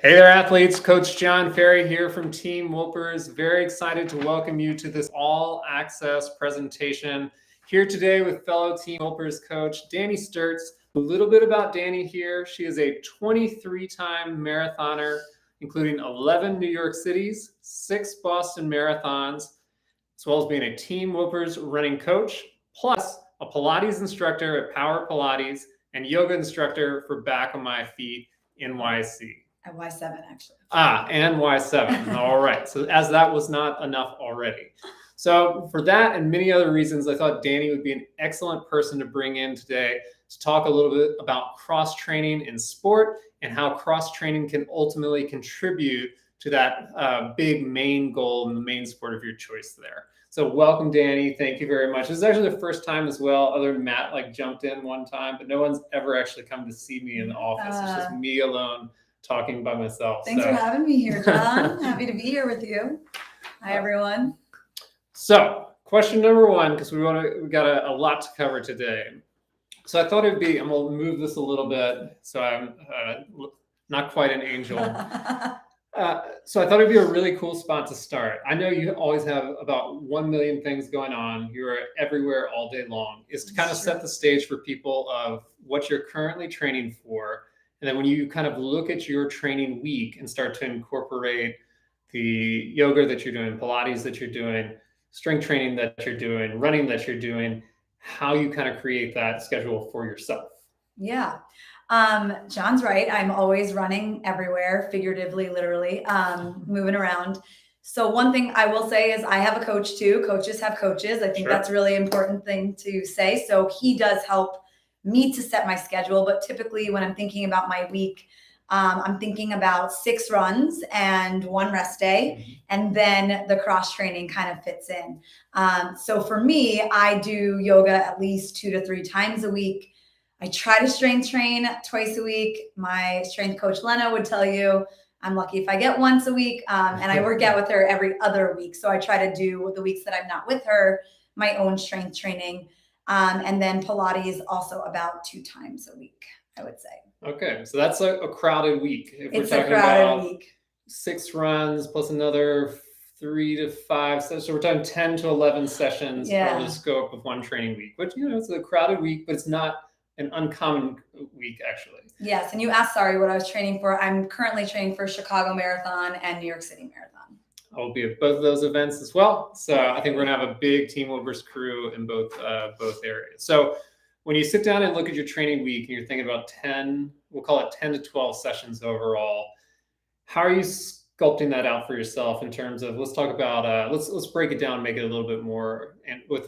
Hey there, athletes. Coach John Ferry here from Team Whoopers. Very excited to welcome you to this all-access presentation here today with fellow Team Whoopers coach Dani Sturtz. A little bit about Dani here. She is a 23-time marathoner, including 11 New York Cities, 6 Boston marathons, as well as being a Team Whoopers running coach, plus a Pilates instructor at Power Pilates and yoga instructor for Back on My Feet NYC. At Y7, actually. And Y7. All right. So as that was not enough already. So for that and many other reasons, I thought Dani would be an excellent person to bring in today to talk a little bit about cross-training in sport and how cross-training can ultimately contribute to that big main goal and the main sport of your choice there. So welcome, Dani. Thank you very much. This is actually the first time as well, other than Matt jumped in one time, but no one's ever actually come to see me in the office. It's just me alone talking by myself. Thanks for having me here, John. Happy to be here with you. Hi, everyone. So question number one, because we got a lot to cover today. So I thought it'd be, I'm gonna move this a little bit so I'm not quite an angel. So I thought it'd be a really cool spot to start. I know you always have about 1 million things going on. You're everywhere all day long. Is to kind of set the stage for people of what you're currently training for. And then when you kind of look at your training week and start to incorporate the yoga that you're doing, Pilates that you're doing, strength training that you're doing, running that you're doing, how you kind of create that schedule for yourself. Yeah. John's right. I'm always running everywhere, figuratively, literally, moving around. So one thing I will say is I have a coach too. Coaches have coaches. I think that's a really important thing to say. So he does help me to set my schedule, but typically when I'm thinking about my week, I'm thinking about 6 runs and 1 rest day, and then the cross training kind of fits in. So for me, I do yoga at least 2 to 3 times a week. I try to strength train twice a week. My strength coach Lena would tell you I'm lucky if I get once a week, and I work out with her every other week. So I try to do the weeks that I'm not with her, my own strength training. And then Pilates also about 2 times a week, I would say. Okay, so that's a crowded week. If it's a crowded week. 6 runs plus another 3 to 5 sessions. So we're talking 10 to 11 sessions for the scope of one training week, which, it's a crowded week, but it's not an uncommon week, actually. Yes, and you asked, sorry, what I was training for. I'm currently training for Chicago Marathon and New York City Marathon. I'll be at both of those events as well. So I think we're gonna have a big Team Whoopers crew in both areas. So when you sit down and look at your training week and you're thinking about 10, we'll call it 10 to 12 sessions overall, how are you sculpting that out for yourself in terms of, let's talk about, let's break it down, make it a little bit more, and with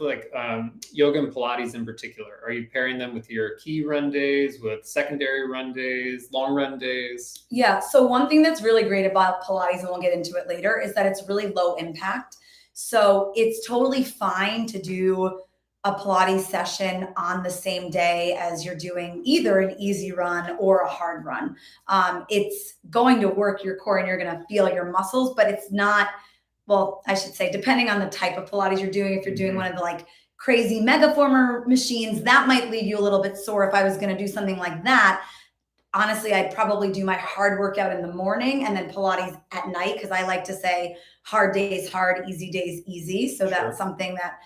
yoga and Pilates in particular. Are you pairing them with your key run days, with secondary run days, long run days? Yeah, so one thing that's really great about Pilates, and we'll get into it later, is that it's really low impact. So it's totally fine to do a Pilates session on the same day as you're doing either an easy run or a hard run. It's going to work your core and you're going to feel your muscles, but it's not, well, I should say, depending on the type of Pilates you're doing, if you're doing one of the crazy megaformer machines, that might leave you a little bit sore. If I was going to do something like that, honestly, I'd probably do my hard workout in the morning and then Pilates at night, because I like to say hard days hard, easy days easy. So that's something that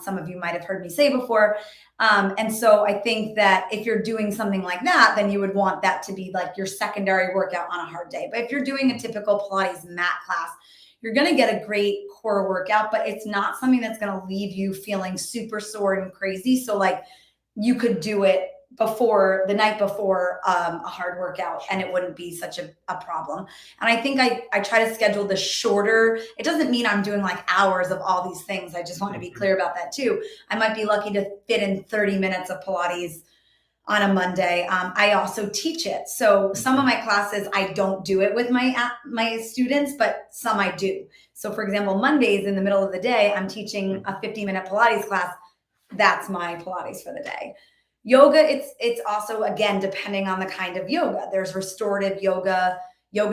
some of you might have heard me say before. And so I think that if you're doing something like that, then you would want that to be your secondary workout on a hard day. But if you're doing a typical Pilates mat class, you're going to get a great core workout, but it's not something that's going to leave you feeling super sore and crazy. So you could do it the night before a hard workout, and it wouldn't be such a problem. And I think I try to schedule the shorter. It doesn't mean I'm doing hours of all these things. I just want to be clear about that too. I might be lucky to fit in 30 minutes of Pilates on a Monday. I also teach it. So some of my classes, I don't do it with my students, but some I do. So for example, Mondays in the middle of the day, I'm teaching a 50-minute Pilates class. That's my Pilates for the day. Yoga, it's also, again, depending on the kind of yoga. There's restorative yoga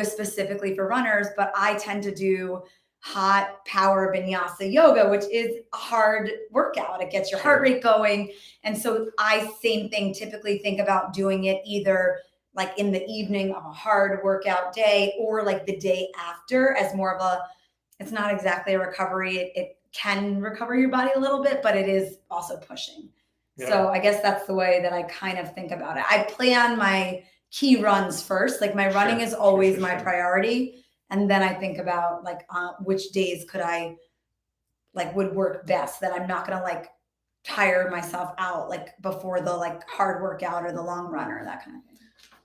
specifically for runners, but I tend to do hot power vinyasa yoga, which is a hard workout. It gets your heart rate going. And so same thing, typically think about doing it either like in the evening of a hard workout day, or like the day after as more of a, it's not exactly a recovery. It can recover your body a little bit, but it is also pushing. Yeah. So I guess that's the way that I kind of think about it. I plan my key runs first. Like my running is always my priority. And then I think about like which days could I like would work best, that I'm not going to like tire myself out like before the like hard workout or the long run or that kind of thing.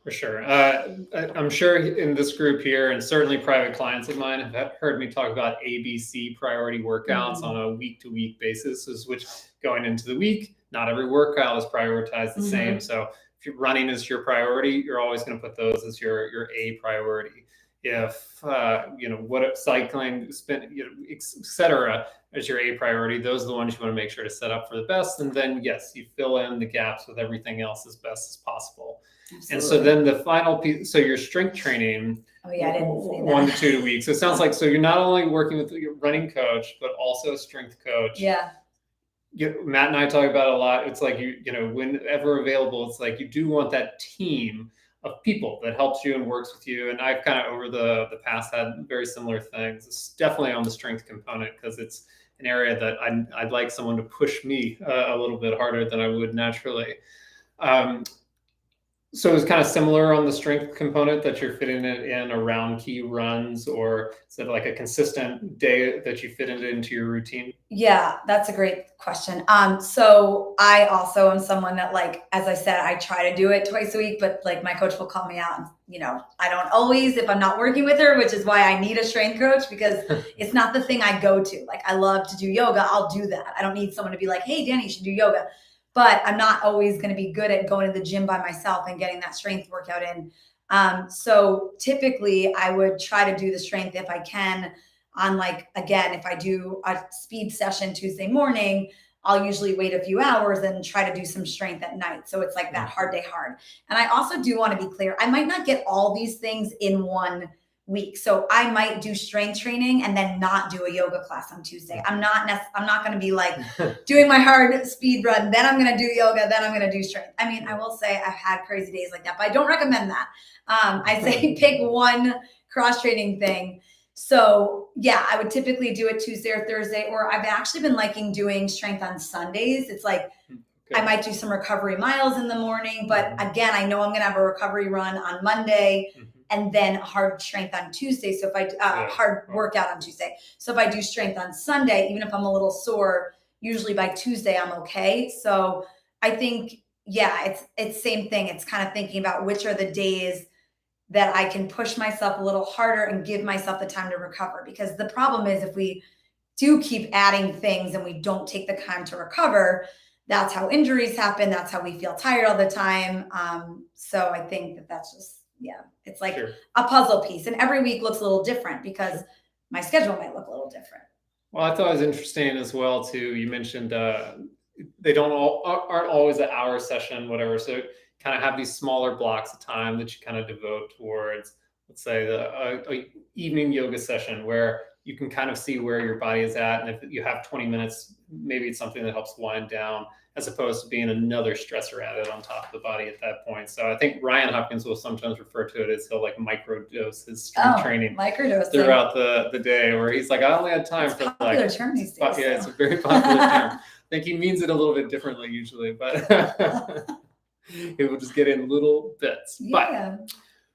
For sure. I'm sure in this group here, and certainly private clients of mine have heard me talk about ABC priority workouts on a week-to-week basis, which going into the week, not every workout is prioritized the same. So if you're running is your priority, you're always going to put those as your A priority. If what cycling, etc. as your A priority, those are the ones you want to make sure to set up for the best. And then yes, you fill in the gaps with everything else as best as possible. Absolutely. And so then the final piece, so your strength training, I didn't say that. 1 to 2 weeks. So it sounds like, so you're not only working with your running coach, but also a strength coach. Yeah. Matt and I talk about it a lot. It's like, whenever available, it's like you do want that team of people that helps you and works with you. And I've kind of over the past had very similar things. It's definitely on the strength component because it's an area that I'd like someone to push me a little bit harder than I would naturally. So it's kind of similar on the strength component that you're fitting it in around key runs, or is it like a consistent day that you fit it into your routine? Yeah, that's a great question. So I also am someone that, like, as I said, I try to do it twice a week, but like my coach will call me out and, I don't always, if I'm not working with her, which is why I need a strength coach, because it's not the thing I go to. Like, I love to do yoga. I'll do that. I don't need someone to be like, hey, Dani, you should do yoga. But I'm not always going to be good at going to the gym by myself and getting that strength workout in. So typically I would try to do the strength if I can on, like, again, if I do a speed session Tuesday morning, I'll usually wait a few hours and try to do some strength at night. So it's like that hard day hard. And I also do want to be clear, I might not get all these things in 1 week. So I might do strength training and then not do a yoga class on Tuesday. I'm not going to be like doing my hard speed run, then I'm going to do yoga, then I'm going to do strength. I mean, I will say I've had crazy days like that, but I don't recommend that. I say pick one cross training thing. So yeah, I would typically do it Tuesday or Thursday, or I've actually been liking doing strength on Sundays. It's like, I might do some recovery miles in the morning, but again, I know I'm going to have a recovery run on Monday and then hard strength on Tuesday. So if I hard workout on Tuesday. So if I do strength on Sunday, even if I'm a little sore, usually by Tuesday I'm okay. So I think, yeah, it's same thing. It's kind of thinking about which are the days that I can push myself a little harder and give myself the time to recover. Because the problem is, if we do keep adding things and we don't take the time to recover, that's how injuries happen. That's how we feel tired all the time. So I think that's just, it's like a puzzle piece, and every week looks a little different because my schedule might look a little different. Well, I thought it was interesting as well too. You mentioned they aren't always an hour session, whatever. So kind of have these smaller blocks of time that you kind of devote towards, let's say, a evening yoga session where you can kind of see where your body is at. And if you have 20 minutes, maybe it's something that helps wind down, as opposed to being another stressor added on top of the body at that point. So I think Ryan Hopkins will sometimes refer to it as he'll like microdose his strength training throughout the day, where he's like, I only had time for popular term these days. Yeah, it's a very popular term. I think he means it a little bit differently usually, but it will just get in little bits. Yeah.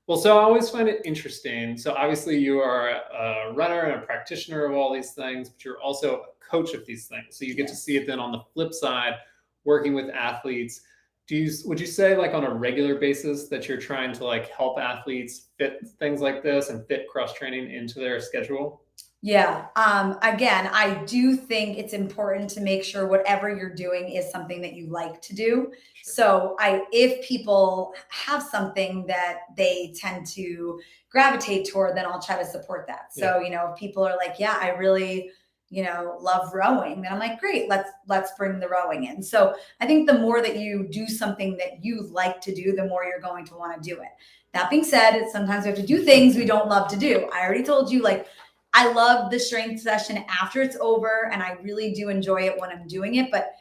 Well, so I always find it interesting. So obviously you are a runner and a practitioner of all these things, but you're also a coach of these things. So you get to see it then on the flip side, working with athletes. Would you say, like, on a regular basis that you're trying to like help athletes fit things like this and fit cross training into their schedule? Yeah. Again, I do think it's important to make sure whatever you're doing is something that you like to do. So if people have something that they tend to gravitate toward, then I'll try to support that. So, if people are like, yeah, I really, love rowing, then I'm like, great, let's bring the rowing in. So I think the more that you do something that you like to do, the more you're going to want to do it. That being said, sometimes we have to do things we don't love to do. I already told you, like, I love the strength session after it's over, and I really do enjoy it when I'm doing it. But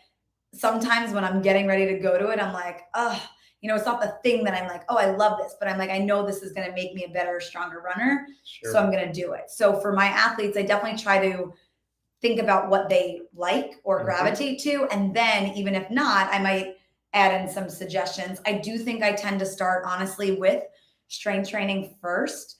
sometimes when I'm getting ready to go to it, I'm like, oh, you know, it's not the thing that I'm like, oh, I love this, but I'm like, I know this is going to make me a better, stronger runner. Sure. So I'm going to do it. So for my athletes, I definitely try to think about what they like or gravitate to. And then even if not, I might add in some suggestions. I do think I tend to start honestly with strength training first,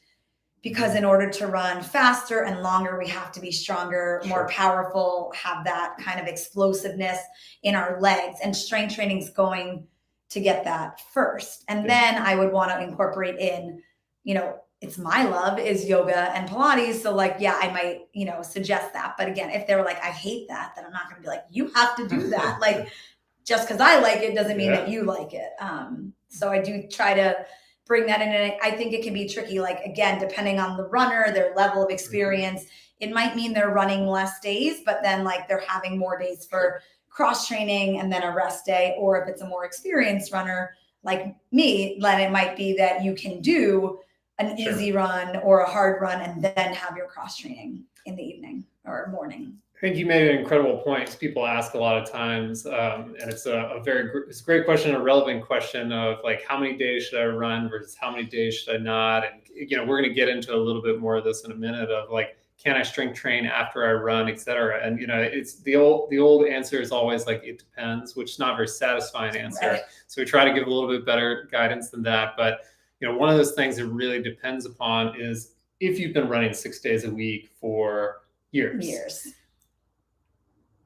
because in order to run faster and longer, we have to be stronger, more powerful, have that kind of explosiveness in our legs. And strength training is going to get that first. And then I would want to incorporate in, you know, it's my love is yoga and Pilates. So like, yeah, I might, you know, suggest that. But again, if they were like, I hate that, then I'm not going to be like, you have to do that. Like, just because I like it doesn't mean that you like it. So I do try to bring that in. And I think it can be tricky. Like, again, depending on the runner, their level of experience, it might mean they're running less days, but then like they're having more days for cross training and then a rest day. Or if it's a more experienced runner like me, then it might be that you can do an easy run or a hard run and then have your cross training in the evening or morning. I think you made an incredible point. People ask a lot of times, and it's it's a great question, a relevant question of like, how many days should I run versus how many days should I not? And, you know, we're going to get into a little bit more of this in a minute of like, can I strength train after I run, et cetera? And, you know, it's the old answer is always like, it depends, which is not a very satisfying answer. Right. So we try to give a little bit better guidance than that. But, you know, one of those things it really depends upon is if you've been running 6 days a week for years.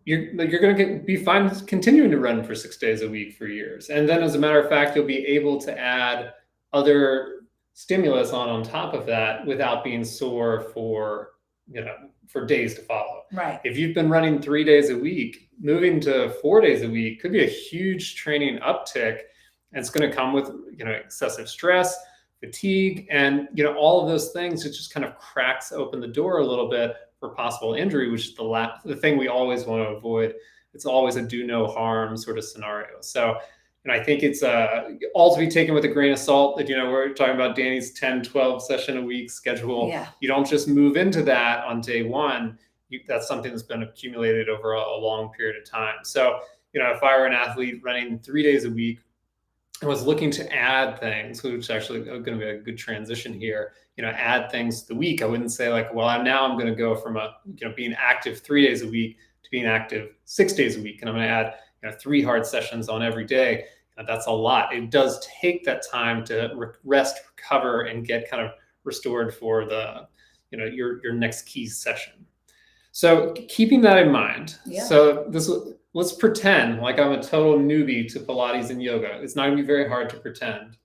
You're going to be fine continuing to run for 6 days a week for years. And then as a matter of fact, you'll be able to add other stimulus on top of that without being sore for, you know, for days to follow. Right. If you've been running 3 days a week, moving to 4 days a week could be a huge training uptick. And it's going to come with, you know, excessive stress, fatigue, and, you know, all of those things. It just kind of cracks open the door a little bit for possible injury, which is the thing we always want to avoid. It's always a do no harm sort of scenario. So, and I think it's all to be taken with a grain of salt that, you know, we're talking about Dani's 10, 12 session a week schedule. Yeah. You don't just move into that on day one. That's something that's been accumulated over a long period of time. So, you know, if I were an athlete running 3 days a week, I was looking to add things, which actually going to be a good transition here, you know, add things to the week. I wouldn't say like, well, I'm going to go from being active 3 days a week to being active 6 days a week. And I'm going to add, you know, 3 hard sessions on every day. And that's a lot. It does take that time to rest, recover, and get kind of restored for the, you know, your next key session. So keeping that in mind, let's pretend like I'm a total newbie to Pilates and yoga. It's not gonna be very hard to pretend.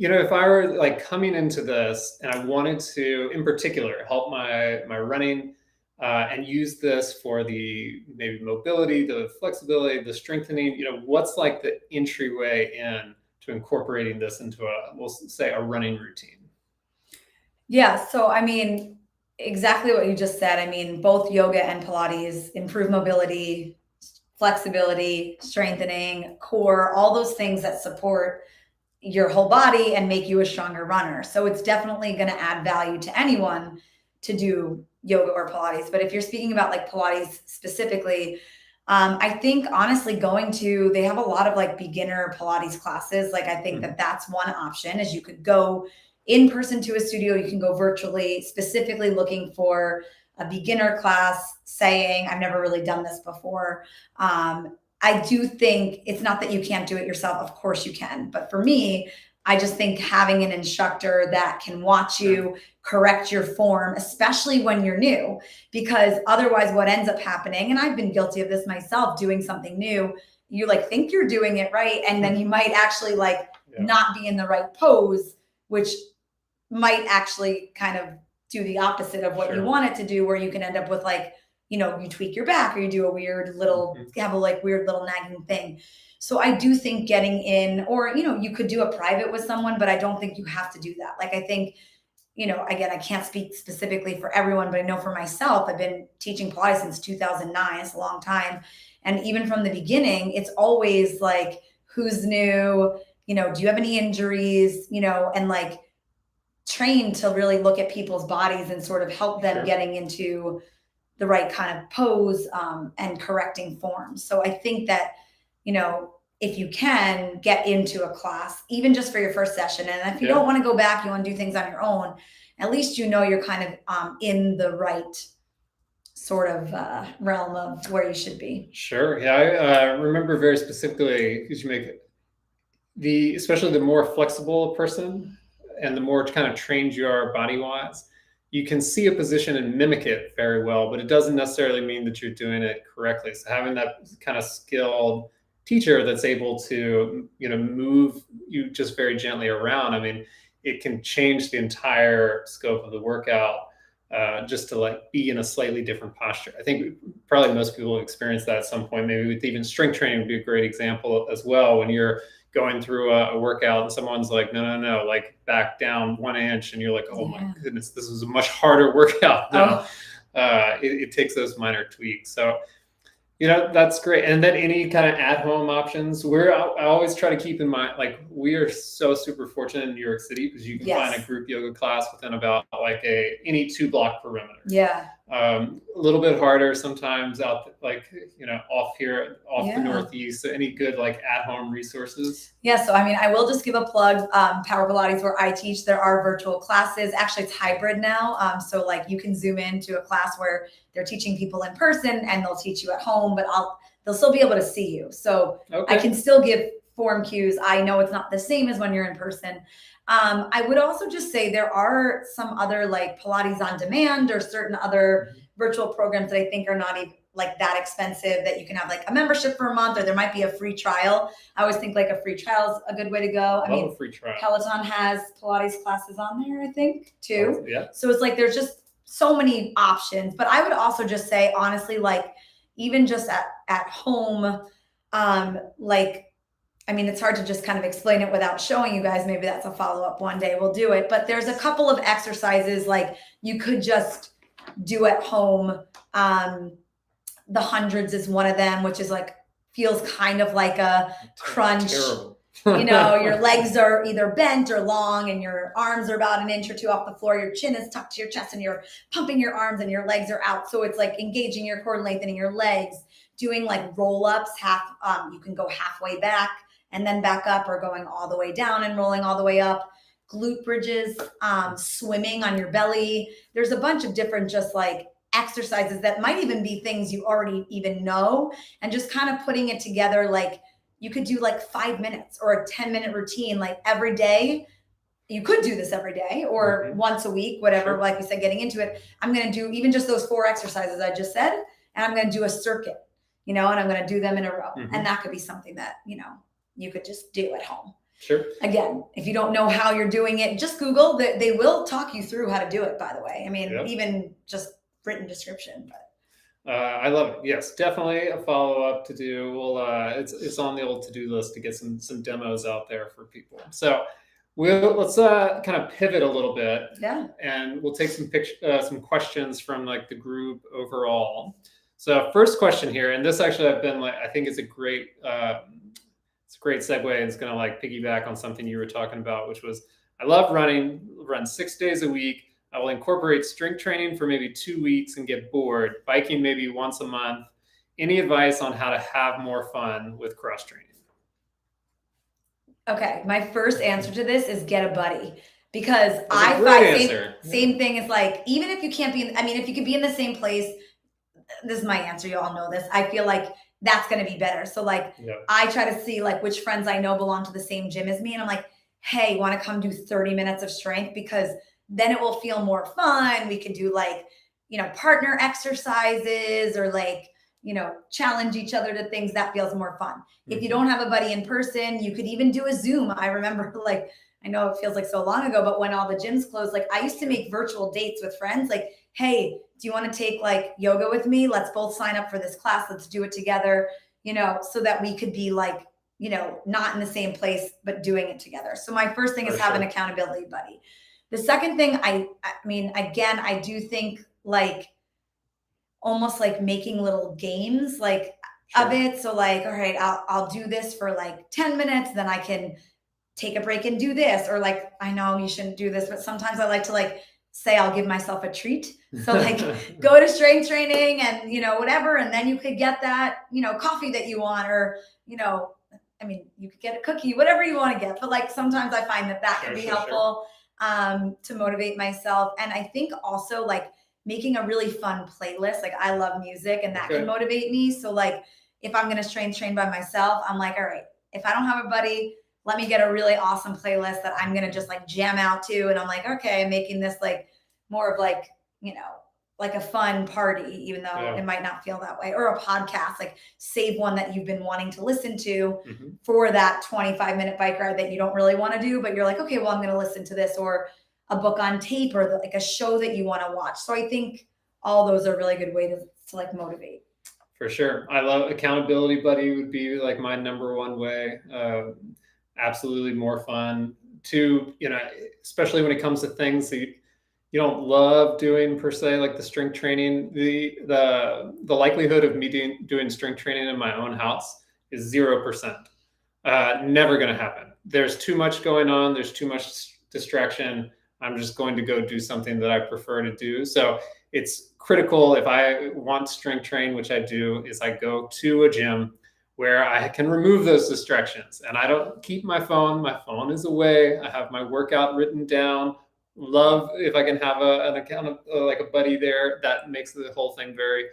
You know, if I were like coming into this and I wanted to, in particular, help my running and use this for the maybe mobility, the flexibility, the strengthening, you know, what's like the entryway in to incorporating this into we'll say a running routine? Yeah. So, I mean, exactly what you just said. I mean, both yoga and Pilates improve mobility, flexibility, strengthening, core, all those things that support your whole body and make you a stronger runner. So it's definitely going to add value to anyone to do yoga or Pilates. But if you're speaking about like Pilates specifically, I think honestly they have a lot of like beginner Pilates classes. Like I think that's one option is you could go in person to a studio, you can go virtually, specifically looking for a beginner class, saying, I've never really done this before. I do think it's not that you can't do it yourself. Of course you can. But for me, I just think having an instructor that can watch you, correct your form, especially when you're new, because otherwise what ends up happening, and I've been guilty of this myself, doing something new, you like think you're doing it right. And then you might actually not be in the right pose, which might actually kind of do the opposite of what you want it to do, where you can end up with like, you know, you tweak your back or you do a weird little, have a like weird little nagging thing. So I do think getting in, or, you know, you could do a private with someone, but I don't think you have to do that. Like, I think, you know, again, I can't speak specifically for everyone, but I know for myself, I've been teaching Pilates since 2009. It's a long time. And even from the beginning, it's always like, who's new, you know, do you have any injuries, you know, and like, trained to really look at people's bodies and sort of help them getting into the right kind of pose and correcting forms. So I think that, you know, if you can, get into a class, even just for your first session. And if you don't want to go back, you want to do things on your own, at least you know you're kind of in the right sort of realm of where you should be. Sure. Yeah, I remember very specifically, because you make especially the more flexible a person and the more kind of trained you are body-wise, you can see a position and mimic it very well, but it doesn't necessarily mean that you're doing it correctly. So having that kind of skilled teacher that's able to, move you just very gently around, I mean, it can change the entire scope of the workout, just to like be in a slightly different posture. I think probably most people experience that at some point. Maybe with even strength training would be a great example as well. When you're going through a workout and someone's like, no, like back down 1 inch, and you're like, oh my goodness, this is a much harder workout. No, it takes those minor tweaks. So, that's great. And then any kind of at-home options, I always try to keep in mind, like, we are so super fortunate in New York City because you can find a group yoga class within about like any 2-block perimeter. Yeah. A little bit harder sometimes out, like, off the Northeast. So any good like at-home resources? Yeah. So, I mean, I will just give a plug. Power Pilates, where I teach, there are virtual classes. Actually, it's hybrid now. So like you can zoom into a class where they're teaching people in person and they'll teach you at home, but they'll still be able to see you. So I can still give form cues. I know it's not the same as when you're in person. I would also just say there are some other like Pilates on demand or certain other virtual programs that I think are not even like that expensive, that you can have like a membership for a month, or there might be a free trial. I always think like a free trial is a good way to go. I mean, free trial. Peloton has Pilates classes on there, I think, too. Yeah. So it's like there's just so many options. But I would also just say, honestly, like even just at home, like, I mean, it's hard to just kind of explain it without showing you guys. Maybe that's a follow-up one day. We'll do it. But there's a couple of exercises like you could just do at home. The hundreds is one of them, which is like, feels kind of like a crunch. Terrible. Your legs are either bent or long and your arms are about 1 inch or 2 off the floor. Your chin is tucked to your chest and you're pumping your arms and your legs are out. So it's like engaging your core, lengthening your legs, doing like roll-ups, you can go halfway back and then back up, or going all the way down and rolling all the way up. Glute bridges, swimming on your belly. There's a bunch of different just like exercises that might even be things you already even know, and just kind of putting it together. Like you could do like 5 minutes or a 10-minute routine, like every day. You could do this every day or once a week, whatever. Sure. Like we said, getting into it, I'm going to do even just those 4 exercises I just said, and I'm going to do a circuit, and I'm going to do them in a row. And that could be something that, you could just do at home. Sure. Again, if you don't know how you're doing it, just Google. They will talk you through how to do it, by the way. I mean, even just written description. But I love it. Yes, definitely a follow-up to do. We'll it's on the old to-do list to get some demos out there for people. So let's kind of pivot a little bit. Yeah. And we'll take some questions from like the group overall. So first question here, and this actually I think it's a great segue, and it's going to like piggyback on something you were talking about, which was, I love running, run 6 days a week. I will incorporate strength training for maybe 2 weeks and get bored. Biking maybe once a month. Any advice on how to have more fun with cross training? Okay. My first answer to this is get a buddy, because I find same thing is like, even if you can't be, if you can be in the same place, this is my answer. You all know this. I feel like that's going to be better. So like, I try to see like which friends I know belong to the same gym as me. And I'm like, hey, want to come do 30 minutes of strength? Because then it will feel more fun. We could do like, partner exercises, or like, challenge each other to things that feels more fun. If you don't have a buddy in person, you could even do a Zoom. I remember like, I know it feels like so long ago, but when all the gyms closed, like I used to make virtual dates with friends. Like, hey, do you want to take like yoga with me? Let's both sign up for this class. Let's do it together, so that we could be like, not in the same place, but doing it together. So my first thing is have an accountability buddy. The second thing, I do think like almost like making little games like of it. So like, all right, I'll do this for like 10 minutes, then I can take a break and do this. Or like, I know you shouldn't do this, but sometimes I like to like say I'll give myself a treat. So like go to strength training and, whatever. And then you could get that, coffee that you want, or, I mean, you could get a cookie, whatever you want to get, but like sometimes I find that can be helpful to motivate myself. And I think also like making a really fun playlist. Like I love music and that can motivate me. So like if I'm going to train by myself, I'm like, all right, if I don't have a buddy, let me get a really awesome playlist that I'm going to just like jam out to. And I'm like, okay, I'm making this like more of like, you know, like a fun party, even though it might not feel that way, or a podcast, like save one that you've been wanting to listen to for that 25-minute bike ride that you don't really want to do, but you're like, okay, well, I'm going to listen to this, or a book on tape, or like a show that you want to watch. So I think all those are really good ways to like motivate. For sure. I love accountability buddy would be like my number one way. Absolutely more fun. Two, you know, especially when it comes to things that you don't love doing per se, like the strength training, the likelihood of me doing strength training in my own house is 0%. Never going to happen. There's too much going on. There's too much distraction. I'm just going to go do something that I prefer to do. So it's critical if I want to strength train, which I do, is I go to a gym where I can remove those distractions. And I don't keep my phone. My phone is away. I have my workout written down. Love if I can have an account like a buddy there. That makes the whole thing very,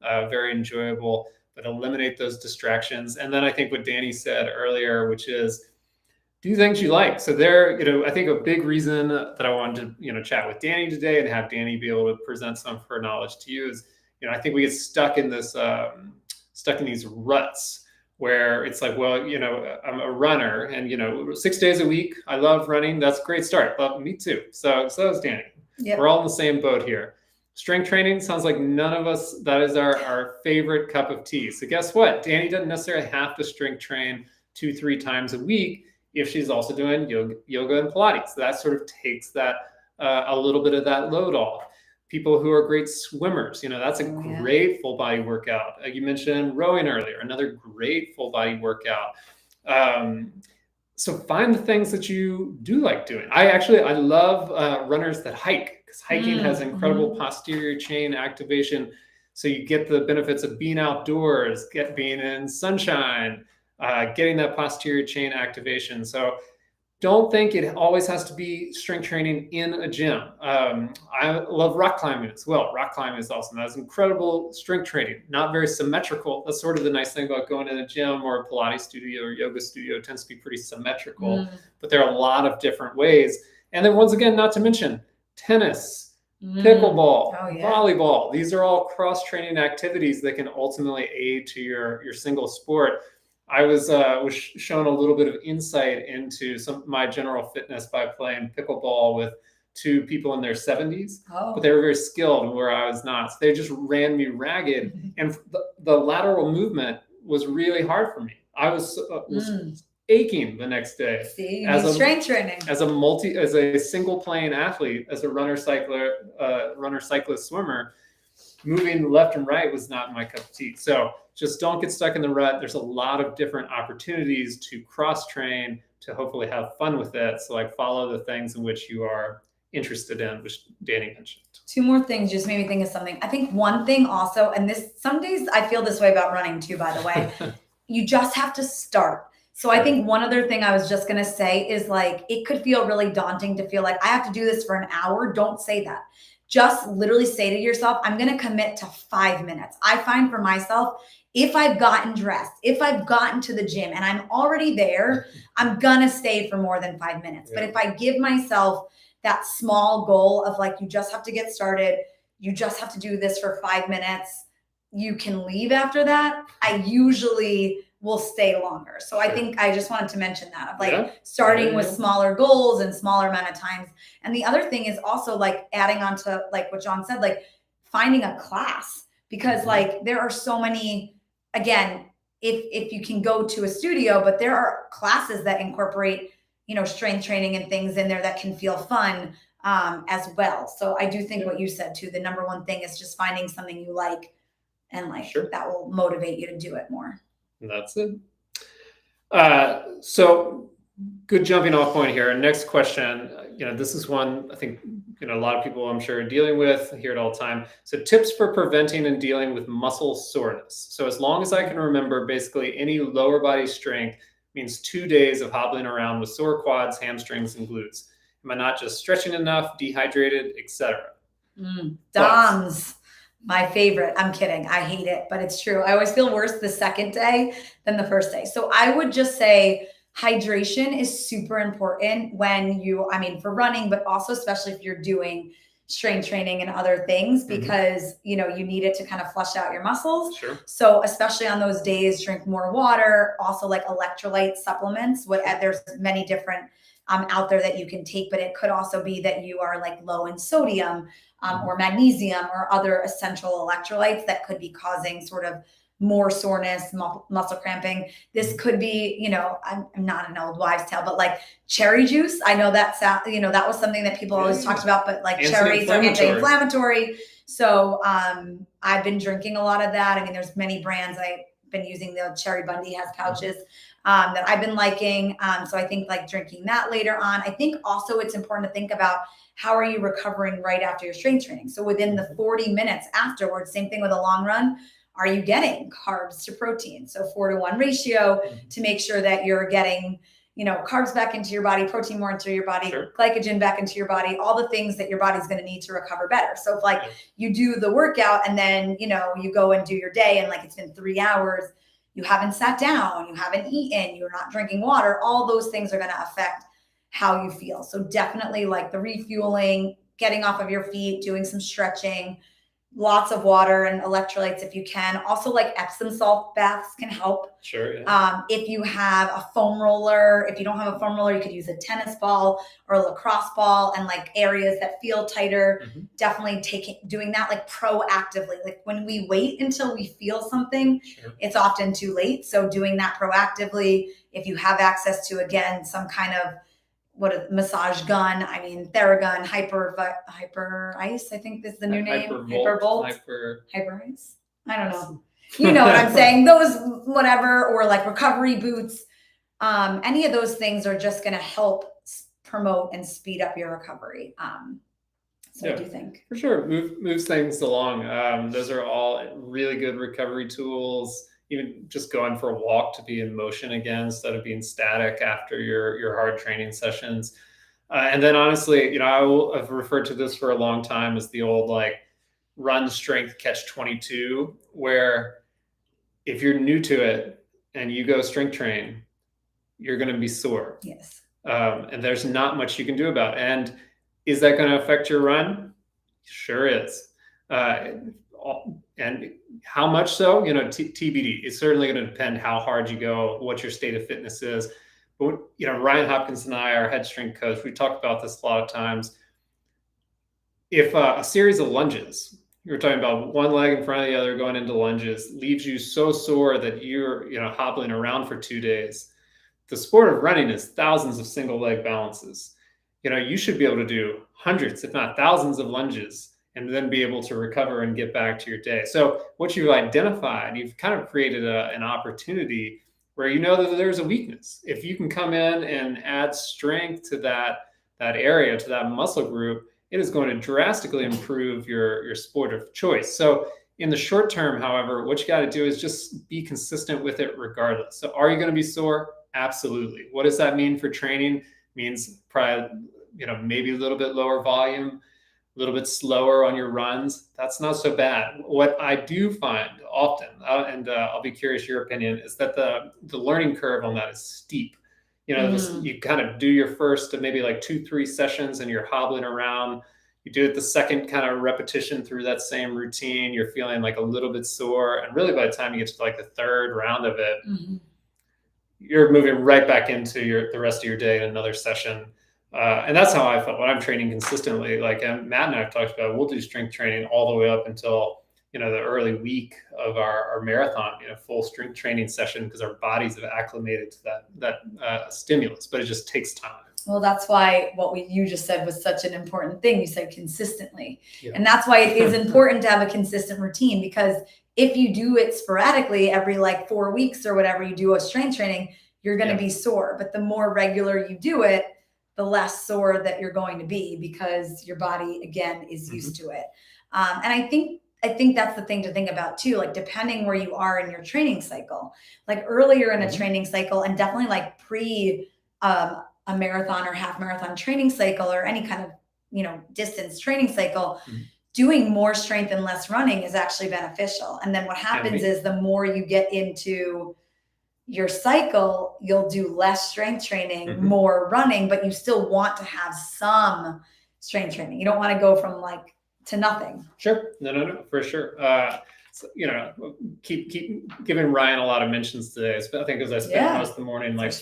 very enjoyable. But eliminate those distractions. And then I think what Dani said earlier, which is do things you like. So there, you know, I think a big reason that I wanted to, you know, chat with Dani today and have Dani be able to present some of her knowledge to you is, you know, I think we get stuck in this, stuck in these ruts where it's like, well, you know, I'm a runner and, you know, 6 days a week, I love running. That's a great start. But me too. So is Dani. Yep. We're all in the same boat here. Strength training sounds like none of us, that is our favorite cup of tea. So guess what? Dani doesn't necessarily have to strength train 2-3 times a week if she's also doing yoga and Pilates. So that sort of takes that a little bit of that load off. People who are great swimmers, you know, that's a great full body workout. You mentioned rowing earlier, another great full body workout. So find the things that you do like doing. I love runners that hike, because hiking has incredible posterior chain activation. So you get the benefits of being outdoors, being in sunshine, getting that posterior chain activation. So don't think it always has to be strength training in a gym. I love rock climbing as well. Rock climbing is awesome. That's incredible strength training, not very symmetrical. That's sort of the nice thing about going in a gym or a Pilates studio or yoga studio. It tends to be pretty symmetrical, but there are a lot of different ways. And then once again, not to mention tennis, pickleball, volleyball. These are all cross-training activities that can ultimately aid to your single sport. I was shown a little bit of insight into my general fitness by playing pickleball with two people in their 70s, but they were very skilled where I was not. So they just ran me ragged, and the lateral movement was really hard for me. I was aching the next day. See, strength training as a single plane athlete, as a runner, cyclist, swimmer. Moving left and right was not my cup of tea. So just don't get stuck in the rut. There's a lot of different opportunities to cross train, to hopefully have fun with it. So like follow the things in which you are interested in, which Dani mentioned. 2 more things just made me think of something. I think one thing also, and some days I feel this way about running too, by the way, you just have to start. So I think one other thing I was just going to say is like, it could feel really daunting to feel like I have to do this for an hour. Don't say that. Just literally say to yourself, I'm going to commit to 5 minutes. I find for myself, if I've gotten dressed, if I've gotten to the gym and I'm already there, I'm going to stay for more than 5 minutes. But if I give myself that small goal of like, you just have to get started, you just have to do this for 5 minutes, you can leave after that, I usually will stay longer. So I think I just wanted to mention that of like starting with smaller goals and smaller amount of times. And the other thing is also like adding on to like what John said, like finding a class, because like there are so many, again, if you can go to a studio, but there are classes that incorporate, you know, strength training and things in there that can feel fun as well. So I do think what you said too, the number one thing is just finding something you like, and like that will motivate you to do it more. That's it. So good jumping off point here. Next question. You know, this is one I think, you know, a lot of people I'm sure are dealing with, hear it all the time. So tips for preventing and dealing with muscle soreness. So as long as I can remember, basically any lower body strength means 2 days of hobbling around with sore quads, hamstrings, and glutes. Am I not just stretching enough, dehydrated, etc.? DOMS, my favorite. I'm kidding. I hate it, but it's true. I always feel worse the second day than the first day. So I would just say hydration is super important when for running, but also especially if you're doing strength training and other things, because you need it to kind of flush out your muscles. Sure. So especially on those days, drink more water, also like electrolyte supplements. There's many different out there that you can take, but it could also be that you are like low in sodium or magnesium or other essential electrolytes that could be causing sort of more soreness, muscle cramping. This could be, I'm not an old wives' tale, but like cherry juice. I know that was something that people always talked about, but like cherries are anti-inflammatory. So I've been drinking a lot of that. I mean, there's many brands. I've been using the Cherry Bundy has pouches that I've been liking. So I think like drinking that later on. I think also it's important to think about how are you recovering right after your strength training. So within the 40 minutes afterwards, same thing with a long run, are you getting carbs to protein? So 4-to-1 ratio to make sure that you're getting, carbs back into your body, protein more into your body, glycogen back into your body, all the things that your body's going to need to recover better. So if like you do the workout and then, you go and do your day and like it's been 3 hours, you haven't sat down, you haven't eaten, you're not drinking water, all those things are going to affect how you feel. So definitely like the refueling, getting off of your feet, doing some stretching, lots of water and electrolytes if you can. Also like Epsom salt baths can help. Sure. Yeah. If you have a foam roller, if you don't have a foam roller, you could use a tennis ball or a lacrosse ball and like areas that feel tighter. Definitely doing that like proactively. Like when we wait until we feel something, it's often too late. So doing that proactively, if you have access to, again, some kind of massage gun, Theragun, Hyper Ice, I think is the new name. Hypervolt. Hyper Ice. I don't know. You know what I'm saying? Those, whatever, or like recovery boots. Any of those things are just going to help promote and speed up your recovery. What do you think? For sure. Moves things along. Those are all really good recovery tools. Even just going for a walk to be in motion again instead of being static after your hard training sessions. And then honestly, I've referred to this for a long time as the old like run strength catch 22, where if you're new to it and you go strength train, you're going to be sore. Yes. And there's not much you can do about it. And is that going to affect your run? Sure is. And how much so, TBD. It's certainly going to depend how hard you go, what your state of fitness is. But, Ryan Hopkins and I, our head strength coach, we talked about this a lot of times. If a series of lunges, you were talking about one leg in front of the other going into lunges, leaves you so sore that you're, hobbling around for 2 days. The sport of running is thousands of single leg balances. You should be able to do hundreds, if not thousands of lunges and then be able to recover and get back to your day. So what you've identified, you've kind of created an opportunity where that there's a weakness. If you can come in and add strength to that area, to that muscle group, it is going to drastically improve your sport of choice. So in the short term, however, what you got to do is just be consistent with it regardless. So are you going to be sore? Absolutely. What does that mean for training? It means probably, maybe a little bit lower volume, a little bit slower on your runs. That's not so bad. What I do find often, and I'll be curious your opinion, is that the learning curve on that is steep. You kind of do your first maybe like 2-3 sessions and you're hobbling around. You do it the second kind of repetition through that same routine. You're feeling like a little bit sore. And really by the time you get to like the third round of it, you're moving right back into the rest of your day in another session. And that's how I felt when I'm training consistently. Like Matt and I have talked about, we'll do strength training all the way up until, the early week of our marathon, full strength training session, because our bodies have acclimated to that stimulus, but it just takes time. Well, that's why you just said was such an important thing. You said consistently. Yeah. And that's why it is important to have a consistent routine, because if you do it sporadically every like 4 weeks or whatever, you do a strength training, you're going to be sore. But the more regular you do it, the less sore that you're going to be, because your body, again, is used to it. And I think I think that's the thing to think about too, like depending where you are in your training cycle, like earlier in a training cycle and definitely like pre a marathon or half marathon training cycle or any kind of, distance training cycle, doing more strength and less running is actually beneficial. And then what happens is the more you get into your cycle, you'll do less strength training, more running, but you still want to have some strength training. You don't want to go from like to nothing. Sure. No, for sure. So, keep giving Ryan a lot of mentions today. I think as I spent most of the morning, like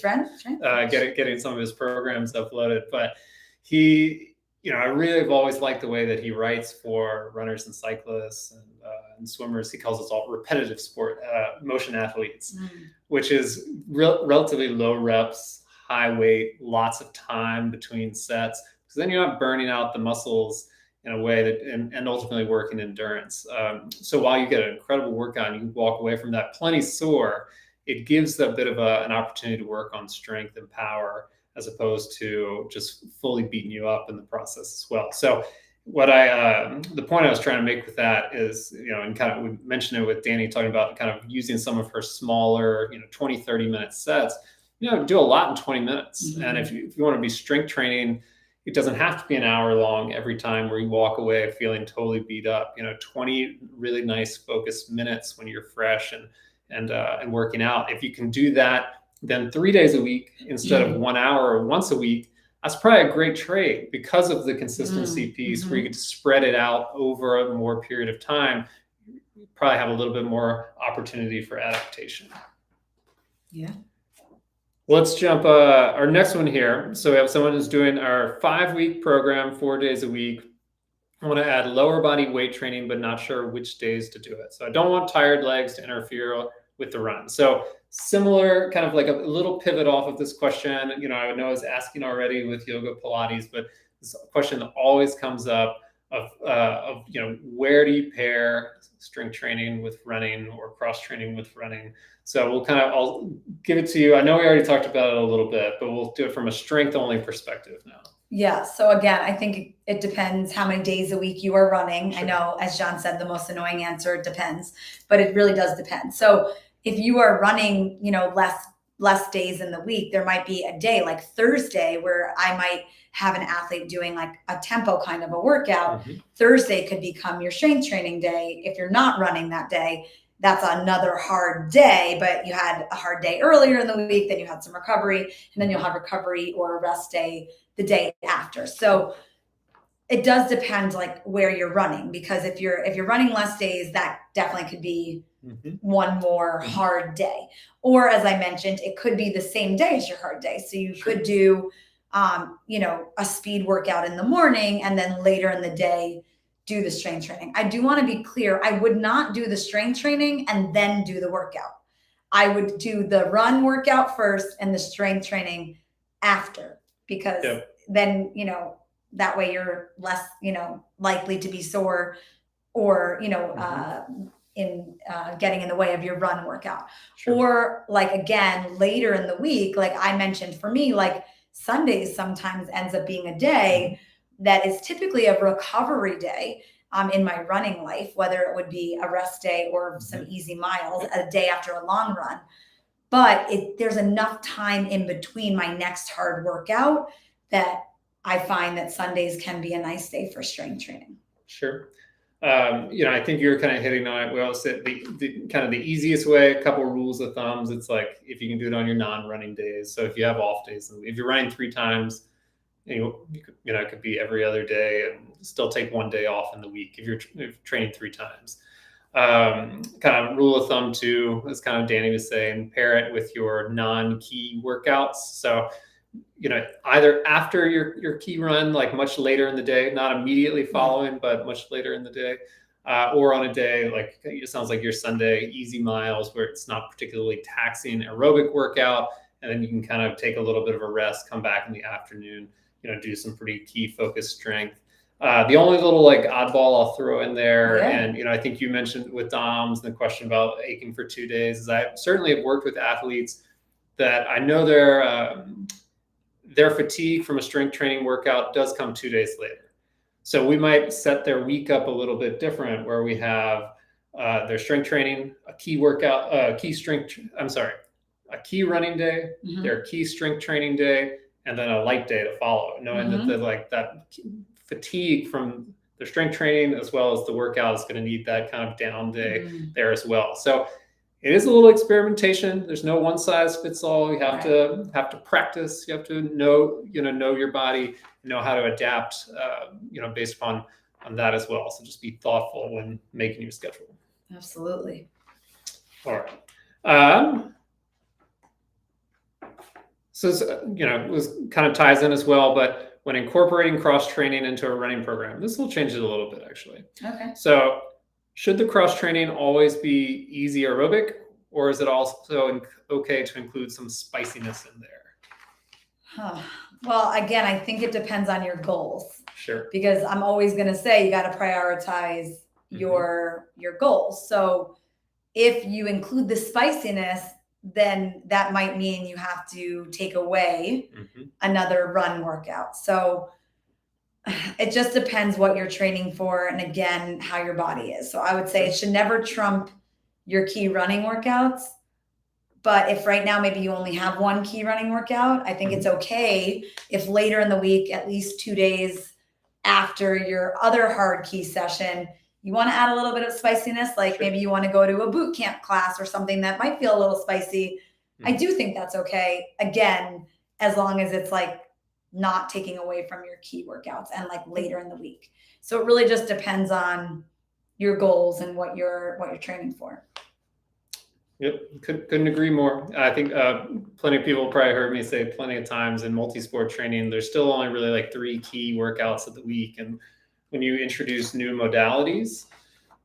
getting some of his programs uploaded, but he, I really have always liked the way that he writes for runners and cyclists and swimmers. He calls us all repetitive sport, motion athletes, which is relatively low reps, high weight, lots of time between sets. Because then you're not burning out the muscles in a way that, and ultimately working endurance. So while you get an incredible workout and you walk away from that plenty sore, it gives a bit of an opportunity to work on strength and power as opposed to just fully beating you up in the process as well. So the point I was trying to make with that is, and kind of we mentioned it with Dani talking about kind of using some of her smaller, 20, 30 minute sets, do a lot in 20 minutes. And if you want to be strength training, it doesn't have to be an hour long every time where you walk away feeling totally beat up. 20 really nice focused minutes when you're fresh and working out. If you can do that, then 3 days a week instead of 1 hour or once a week, that's probably a great trade because of the consistency piece where you get to spread it out over a more period of time. You probably have a little bit more opportunity for adaptation. Yeah. Let's jump our next one here. So we have someone who's doing our 5-week program, 4 days a week. I want to add lower body weight training, but not sure which days to do it. So I don't want tired legs to interfere with the run. So similar, kind of like a little pivot off of this question. I know I was asking already with yoga Pilates, but this question that always comes up of where do you pair strength training with running or cross training with running? So I'll give it to you. I know we already talked about it a little bit, but we'll do it from a strength only perspective now. Yeah. So again, I think it depends how many days a week you are running. Sure. I know, as John said, the most annoying answer, it depends, but it really does depend. So if you are running, less days in the week, there might be a day like Thursday where I might have an athlete doing like a tempo kind of a workout. Thursday could become your strength training day. If you're not running that day, that's another hard day, but you had a hard day earlier in the week, then you had some recovery, and then you'll have recovery or a rest day the day after. So it does depend like where you're running, because if you're running less days, that definitely could be one more hard day. Or as I mentioned, it could be the same day as your hard day. So you could do, a speed workout in the morning and then later in the day, do the strength training. I do want to be clear. I would not do the strength training and then do the workout. I would do the run workout first and the strength training after, because then, that way you're less, likely to be sore or, getting in the way of your run workout. Sure. Or like, again, later in the week, like I mentioned, for me, like Sundays sometimes ends up being a day that is typically a recovery day in my running life, whether it would be a rest day or some easy miles, a day after a long run. But there's enough time in between my next hard workout that I find that Sundays can be a nice day for strength training. Sure. I think you're kind of hitting on it. We also said the kind of the easiest way, a couple of rules of thumbs. It's like if you can do it on your non-running days. So if you have off days, if you're running 3 times, it could be every other day and still take 1 day off in the week if you're training 3 times. Kind of rule of thumb too, as kind of Dani was saying, pair it with your non-key workouts. So, either after your key run, like much later in the day, not immediately following, but much later in the day, or on a day like it sounds like your Sunday easy miles where it's not particularly taxing aerobic workout, and then you can kind of take a little bit of a rest, come back in the afternoon, do some pretty key focused strength. The only little like oddball I'll throw in there, and I think you mentioned with DOMs the question about aching for 2 days, is I certainly have worked with athletes that I know their fatigue from a strength training workout does come 2 days later. So we might set their week up a little bit different, where we have their strength training, a key workout, a key running day, Mhm. their key strength training day, and then a light day to follow, knowing that that fatigue from the strength training as well as the workout is going to need that kind of down day there as well. So it is a little experimentation. There's no one size fits all. You have to practice. You have to know your body, know how to adapt, based upon that as well. So just be thoughtful when making your schedule. Absolutely. All right. So it was kind of ties in as well, but when incorporating cross training into a running program, this will change it a little bit actually. Okay. So should the cross training always be easy aerobic, or is it also okay to include some spiciness in there? Well, again, I think it depends on your goals. Sure. Because I'm always going to say you got to prioritize your goals. So if you include the spiciness, then that might mean you have to take away another run workout. So it just depends what you're training for, and again, how your body is. So I would say it should never trump your key running workouts. But if right now maybe you only have one key running workout, I think it's okay if later in the week, at least 2 days after your other hard key session, you want to add a little bit of spiciness. Like maybe you want to go to a boot camp class or something that might feel a little spicy. I do think that's okay. Again, as long as it's like not taking away from your key workouts and like later in the week. So it really just depends on your goals and what you're training for. Yep, couldn't agree more. I think plenty of people probably heard me say plenty of times in multi-sport training, there's still only really like 3 key workouts of the week. And when you introduce new modalities,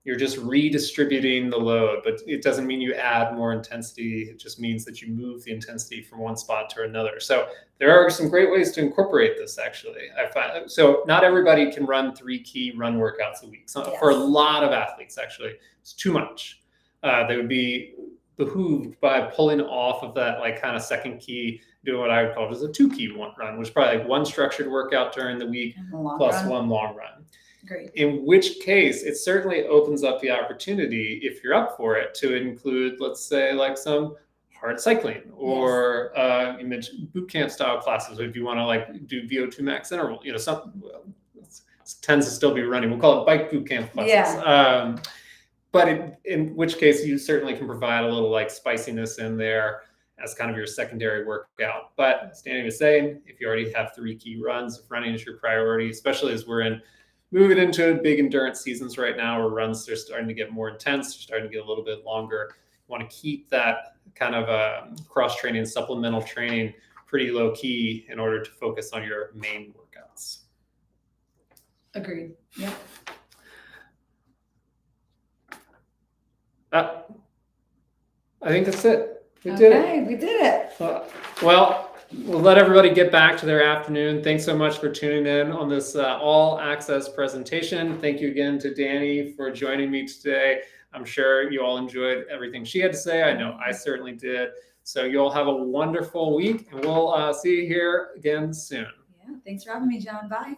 you're just redistributing the load, but it doesn't mean you add more intensity. It just means that you move the intensity from one spot to another. So there are some great ways to incorporate this, actually. I find so not everybody can run 3 key run workouts a week. So for a lot of athletes, actually, it's too much. They would be behooved by pulling off of that like kind of second key, doing what I would call just a 2 key run, which is probably like 1 structured workout during the week plus 1 long run. Great. In which case, it certainly opens up the opportunity, if you're up for it, to include, let's say, like some hard cycling or you mentioned boot camp style classes. If you want to like do VO2 max interval, something tends to still be running. We'll call it bike boot camp classes. Yeah. But in which case, you certainly can provide a little like spiciness in there as kind of your secondary workout. But as Dani was saying, if you already have 3 key runs, if running is your priority, especially as we're moving into big endurance seasons right now, where runs are starting to get more intense, they're starting to get a little bit longer. You want to keep that kind of cross training, supplemental training pretty low key in order to focus on your main workouts. Agreed. Yeah. I think that's it. We did it. Well, we'll let everybody get back to their afternoon. Thanks so much for tuning in on this all access presentation. Thank you again to Dani for joining me today. I'm sure you all enjoyed everything she had to say. I know I certainly did. So you all have a wonderful week, and we'll see you here again soon. Yeah, thanks for having me, John. Bye.